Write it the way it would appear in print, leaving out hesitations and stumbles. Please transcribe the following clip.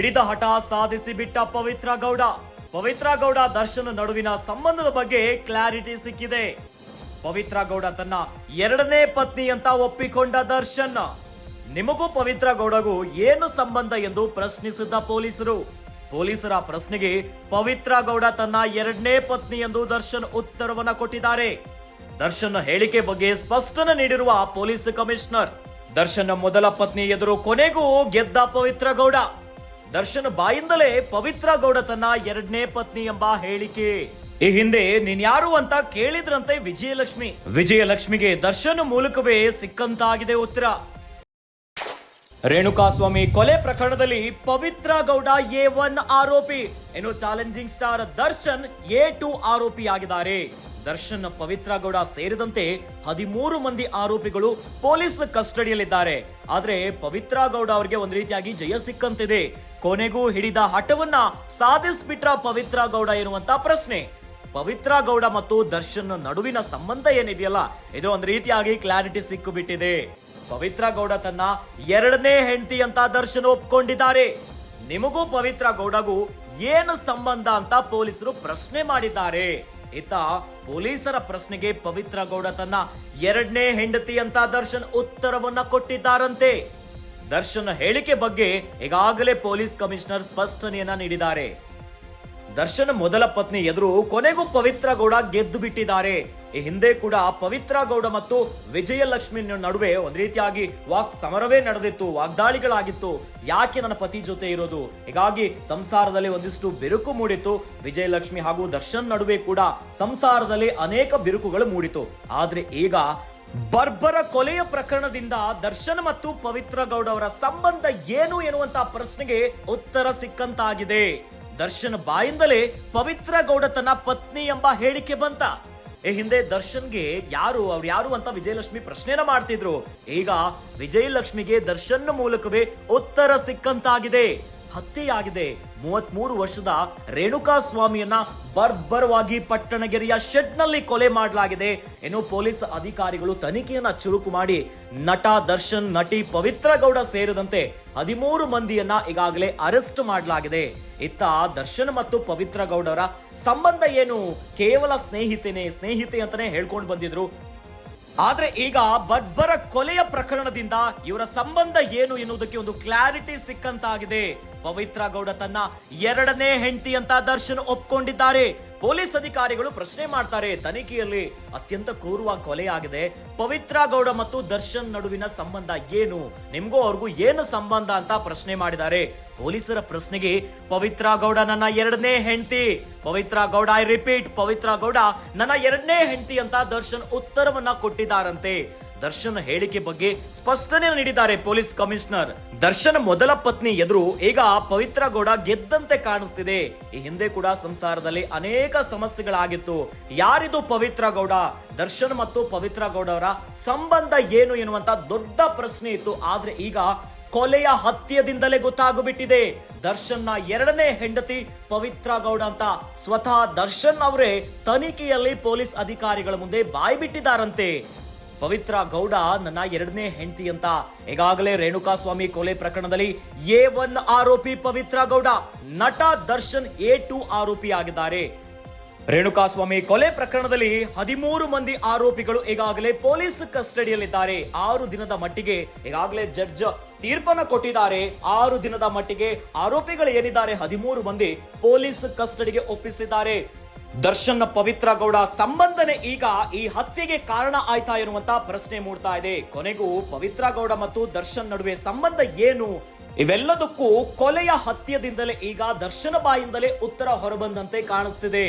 ಹಿಡಿದ ಹಠ ಸಾಧಿಸಿ ಬಿಟ್ಟ ಪವಿತ್ರ ಗೌಡ ದರ್ಶನ್ ನಡುವಿನ ಸಂಬಂಧದ ಬಗ್ಗೆ ಕ್ಲಾರಿಟಿ ಸಿಕ್ಕಿದೆ. ಪವಿತ್ರ ಗೌಡ ತನ್ನ ಎರಡನೇ ಪತ್ನಿ ಅಂತ ಒಪ್ಪಿಕೊಂಡ ದರ್ಶನ್. ನಿಮಗೂ ಪವಿತ್ರ ಗೌಡಗೂ ಏನು ಸಂಬಂಧ ಎಂದು ಪ್ರಶ್ನಿಸಿದ್ದ ಪೊಲೀಸರ ಪ್ರಶ್ನೆಗೆ ಪವಿತ್ರ ಗೌಡ ತನ್ನ ಎರಡನೇ ಪತ್ನಿ ಎಂದು ದರ್ಶನ್ ಉತ್ತರವನ್ನ ಕೊಟ್ಟಿದ್ದಾರೆ. ದರ್ಶನ್ ಹೇಳಿಕೆ ಬಗ್ಗೆ ಸ್ಪಷ್ಟನೆ ನೀಡಿರುವ ಪೊಲೀಸ್ ಕಮಿಷನರ್, ದರ್ಶನ್ ಮೊದಲ ಪತ್ನಿ ಎದುರು ಕೊನೆಗೂ ಗೆದ್ದ ಪವಿತ್ರ ಗೌಡ. ದರ್ಶನ್ ಬಾಯಿಂದಲೇ ಪವಿತ್ರ ಗೌಡ ತನ್ನ ಎರಡನೇ ಪತ್ನಿ ಎಂಬ ಹೇಳಿಕೆ. ಈ ಹಿಂದೆ ನೀನ್ಯಾರು ಅಂತ ಕೇಳಿದ್ರಂತೆ ವಿಜಯಲಕ್ಷ್ಮಿಗೆ ದರ್ಶನ್ ಮೂಲಕವೇ ಸಿಕ್ಕಂತಾಗಿದೆ ಉತ್ತರ. ರೇಣುಕಾಸ್ವಾಮಿ ಕೊಲೆ ಪ್ರಕರಣದಲ್ಲಿ ಪವಿತ್ರ ಗೌಡ A1 ಆರೋಪಿ. ಇನ್ನು ಚಾಲೆಂಜಿಂಗ್ ಸ್ಟಾರ್ ದರ್ಶನ್ A2 ಆರೋಪಿಯಾಗಿದ್ದಾರೆ. ದರ್ಶನ್ ಪವಿತ್ರ ಗೌಡ ಸೇರಿದಂತೆ 13 ಮಂದಿ ಆರೋಪಿಗಳು ಪೊಲೀಸ್ ಕಸ್ಟಡಿಯಲ್ಲಿದ್ದಾರೆ. ಆದ್ರೆ ಪವಿತ್ರ ಗೌಡ ಅವರಿಗೆ ಒಂದು ರೀತಿಯಾಗಿ ಜಯ ಸಿಕ್ಕಂತಿದೆ. ಕೊನೆಗೂ ಹಿಡಿದ ಹಠವನ್ನ ಸಾಧಿಸ್ಬಿಟ್ರ ಪವಿತ್ರ ಗೌಡ ಎನ್ನುವಂತ ಪ್ರಶ್ನೆ. ಪವಿತ್ರ ಗೌಡ ಮತ್ತು ದರ್ಶನ್ ನಡುವಿನ ಸಂಬಂಧ ಏನಿದೆಯಲ್ಲ, ಇದು ಒಂದು ರೀತಿಯಾಗಿ ಕ್ಲಾರಿಟಿ ಸಿಕ್ಕು ಬಿಟ್ಟಿದೆ. ಪವಿತ್ರ ಗೌಡ ತನ್ನ ಎರಡನೇ ಹೆಂಡತಿ ಅಂತ ದರ್ಶನ್ ಒಪ್ಕೊಂಡಿದ್ದಾರೆ. ನಿಮಗೂ ಪವಿತ್ರ ಗೌಡಗೂ ಏನು ಸಂಬಂಧ ಅಂತ ಪೊಲೀಸರು ಪ್ರಶ್ನೆ ಮಾಡಿದ್ದಾರೆ. ಇತ್ತ ಪೊಲೀಸರ ಪ್ರಶ್ನೆಗೆ ಪವಿತ್ರ ಗೌಡ ತನ್ನ ಎರಡನೇ ಹೆಂಡತಿ ಅಂತ ದರ್ಶನ್ ಉತ್ತರವನ್ನ ಕೊಟ್ಟಿದ್ದಾರಂತೆ. ದರ್ಶನ್ ಹೇಳಿಕೆ ಬಗ್ಗೆ ಈಗಾಗಲೇ ಪೊಲೀಸ್ ಕಮಿಷನರ್ ಸ್ಪಷ್ಟನೆಯನ್ನ ನೀಡಿದ್ದಾರೆ. ದರ್ಶನ್ ಮೊದಲ ಪತ್ನಿ ಎದುರು ಕೊನೆಗೂ ಪವಿತ್ರ ಗೌಡ ಗೆದ್ದು ಬಿಟ್ಟಿದ್ದಾರೆ. ಈ ಹಿಂದೆ ಕೂಡ ಪವಿತ್ರ ಗೌಡ ಮತ್ತು ವಿಜಯಲಕ್ಷ್ಮಿ ನಡುವೆ ಒಂದ್ ರೀತಿಯಾಗಿ ವಾಕ್ ಸಮರವೇ ನಡೆದಿತ್ತು, ವಾಗ್ದಾಳಿಗಳಾಗಿತ್ತು. ಯಾಕೆ ನನ್ನ ಪತಿ ಜೊತೆ ಇರೋದು, ಹೀಗಾಗಿ ಸಂಸಾರದಲ್ಲಿ ಒಂದಿಷ್ಟು ಬಿರುಕು ಮೂಡಿತು. ವಿಜಯಲಕ್ಷ್ಮಿ ಹಾಗೂ ದರ್ಶನ್ ನಡುವೆ ಕೂಡ ಸಂಸಾರದಲ್ಲಿ ಅನೇಕ ಬಿರುಕುಗಳು ಮೂಡಿತು. ಆದ್ರೆ ಈಗ ಬರ್ಬರ ಕೊಲೆಯ ಪ್ರಕರಣದಿಂದ ದರ್ಶನ್ ಮತ್ತು ಪವಿತ್ರ ಗೌಡ ಅವರ ಸಂಬಂಧ ಏನು ಎನ್ನುವಂತ ಪ್ರಶ್ನೆಗೆ ಉತ್ತರ ಸಿಕ್ಕಂತಾಗಿದೆ. ದರ್ಶನ್ ಬಾಯಿಂದಲೇ ಪವಿತ್ರ ಗೌಡ ತನ್ನ ಪತ್ನಿ ಎಂಬ ಹೇಳಿಕೆ ಬಂತ. ಈ ಹಿಂದೆ ದರ್ಶನ್ಗೆ ಅವ್ರು ಯಾರು ಅಂತ ವಿಜಯಲಕ್ಷ್ಮಿ ಪ್ರಶ್ನೆನ ಮಾಡ್ತಿದ್ರು. ಈಗ ವಿಜಯಲಕ್ಷ್ಮಿಗೆ ದರ್ಶನ್ ಮೂಲಕವೇ ಉತ್ತರ ಸಿಕ್ಕಂತಾಗಿದೆ. ಹತ್ಯೆಯಾಗಿದೆ. 33 ವರ್ಷದ ರೇಣುಕಾಸ್ವಾಮಿಯನ್ನ ಬರ್ಬರವಾಗಿ ಪಟ್ಟಣಗೆರೆಯ ಶೆಡ್ ನಲ್ಲಿ ಕೊಲೆ ಮಾಡಲಾಗಿದೆ. ಇನ್ನು ಪೊಲೀಸ್ ಅಧಿಕಾರಿಗಳು ತನಿಖೆಯನ್ನ ಚುರುಕು ಮಾಡಿ ನಟ ದರ್ಶನ್, ನಟಿ ಪವಿತ್ರ ಗೌಡ ಸೇರಿದಂತೆ 13 ಮಂದಿಯನ್ನ ಈಗಾಗಲೇ ಅರೆಸ್ಟ್ ಮಾಡಲಾಗಿದೆ. ಇತ್ತ ದರ್ಶನ್ ಮತ್ತು ಪವಿತ್ರ ಗೌಡ ಅವರ ಸಂಬಂಧ ಏನು, ಕೇವಲ ಸ್ನೇಹಿತೆ ಅಂತಾನೆ ಹೇಳ್ಕೊಂಡು ಬಂದಿದ್ರು. ಆದ್ರೆ ಈಗ ಬರ್ಬರ ಕೊಲೆಯ ಪ್ರಕರಣದಿಂದ ಇವರ ಸಂಬಂಧ ಏನು ಎನ್ನುವುದಕ್ಕೆ ಒಂದು ಕ್ಲಾರಿಟಿ ಸಿಕ್ಕಂತಾಗಿದೆ. ಪವಿತ್ರ ಗೌಡ ತನ್ನ ಎರಡನೇ ಹೆಂಡತಿ ಅಂತ ದರ್ಶನ್ ಒಪ್ಕೊಂಡಿದ್ದಾರೆ. ಪೊಲೀಸ್ ಅಧಿಕಾರಿಗಳು ಪ್ರಶ್ನೆ ಮಾಡ್ತಾರೆ, ತನಿಖೆಯಲ್ಲಿ ಅತ್ಯಂತ ಕ್ರೂರವಾಗಿ ಕೊಲೆಯಾಗಿದೆ, ಪವಿತ್ರ ಗೌಡ ಮತ್ತು ದರ್ಶನ್ ನಡುವಿನ ಸಂಬಂಧ ಏನು, ನಿಮ್ಗೂ ಅವ್ರಿಗೂ ಏನು ಸಂಬಂಧ ಅಂತ ಪ್ರಶ್ನೆ ಮಾಡಿದ್ದಾರೆ. ಪೊಲೀಸರ ಪ್ರಶ್ನೆಗೆ ಪವಿತ್ರ ಗೌಡ ನನ್ನ ಎರಡನೇ ಹೆಂಡತಿ, ಪವಿತ್ರ ಗೌಡ ಐ ರಿಪೀಟ್, ಪವಿತ್ರ ಗೌಡ ನನ್ನ ಎರಡನೇ ಹೆಂಡತಿ ಅಂತ ದರ್ಶನ್ ಉತ್ತರವನ್ನ ಕೊಟ್ಟಿದ್ದಾರಂತೆ. ದರ್ಶನ್ ಹೇಳಿಕೆ ಬಗ್ಗೆ ಸ್ಪಷ್ಟನೆ ನೀಡಿದ್ದಾರೆ ಪೊಲೀಸ್ ಕಮಿಷನರ್. ದರ್ಶನ್ ಮೊದಲ ಪತ್ನಿ ಎದುರು ಈಗ ಪವಿತ್ರ ಗೌಡ ಗೆದ್ದಂತೆ ಕಾಣಿಸ್ತಿದೆ. ಈ ಹಿಂದೆ ಕೂಡ ಸಂಸಾರದಲ್ಲಿ ಅನೇಕ ಸಮಸ್ಯೆಗಳಾಗಿತ್ತು. ಯಾರಿದು ಪವಿತ್ರ ಗೌಡ, ದರ್ಶನ್ ಮತ್ತು ಪವಿತ್ರ ಗೌಡ ಅವರ ಸಂಬಂಧ ಏನು ಎನ್ನುವಂತ ದೊಡ್ಡ ಪ್ರಶ್ನೆ ಇತ್ತು. ಆದ್ರೆ ಈಗ ಕೊಲೆಯ ಹತ್ಯೆದಿಂದಲೇ ಗೊತ್ತಾಗ್ಬಿಟ್ಟಿದೆ. ದರ್ಶನ್ನ ಎರಡನೇ ಹೆಂಡತಿ ಪವಿತ್ರ ಗೌಡ ಅಂತ ಸ್ವತಃ ದರ್ಶನ್ ಅವರೇ ತನಿಖೆಯಲ್ಲಿ ಪೊಲೀಸ್ ಅಧಿಕಾರಿಗಳ ಮುಂದೆ ಬಾಯಿ ಬಿಟ್ಟಿದ್ದಾರಂತೆ. ಪವಿತ್ರ ಗೌಡ ನನ್ನ ಎರಡನೇ ಹೆಂಡತಿ ಅಂತ. ಈಗಾಗಲೇ ರೇಣುಕಾಸ್ವಾಮಿ ಕೊಲೆ ಪ್ರಕರಣದಲ್ಲಿ A1 ಆರೋಪಿ ಪವಿತ್ರ ಗೌಡ, ನಟ ದರ್ಶನ್ A2 ಆರೋಪಿ ಆಗಿದ್ದಾರೆ. ರೇಣುಕಾಸ್ವಾಮಿ ಕೊಲೆ ಪ್ರಕರಣದಲ್ಲಿ 13 ಮಂದಿ ಆರೋಪಿಗಳು ಈಗಾಗಲೇ ಪೊಲೀಸ್ ಕಸ್ಟಡಿಯಲ್ಲಿದ್ದಾರೆ. 6 ದಿನದ ಮಟ್ಟಿಗೆ ಈಗಾಗಲೇ ಜಡ್ಜ್ ತೀರ್ಪನ್ನು ಕೊಟ್ಟಿದ್ದಾರೆ. 6 ದಿನದ ಮಟ್ಟಿಗೆ ಆರೋಪಿಗಳು ಏನಿದ್ದಾರೆ 13 ಮಂದಿ ಪೊಲೀಸ್ ಕಸ್ಟಡಿಗೆ ಒಪ್ಪಿಸಿದ್ದಾರೆ. ದರ್ಶನ್ ಪವಿತ್ರ ಗೌಡ ಸಂಬಂಧನೆ ಈಗ ಈ ಹತ್ಯೆಗೆ ಕಾರಣ ಆಯ್ತಾ ಎನ್ನುವಂತ ಪ್ರಶ್ನೆ ಮೂಡ್ತಾ ಇದೆ. ಕೊನೆಗೂ ಪವಿತ್ರ ಗೌಡ ಮತ್ತು ದರ್ಶನ್ ನಡುವೆ ಸಂಬಂಧ ಏನು, ಇವೆಲ್ಲದಕ್ಕೂ ಕೊಲೆಯ ಹತ್ಯೆದಿಂದಲೇ ಈಗ ದರ್ಶನ ಬಾಯಿಂದಲೇ ಉತ್ತರ ಹೊರಬಂದಂತೆ ಕಾಣಿಸ್ತಿದೆ.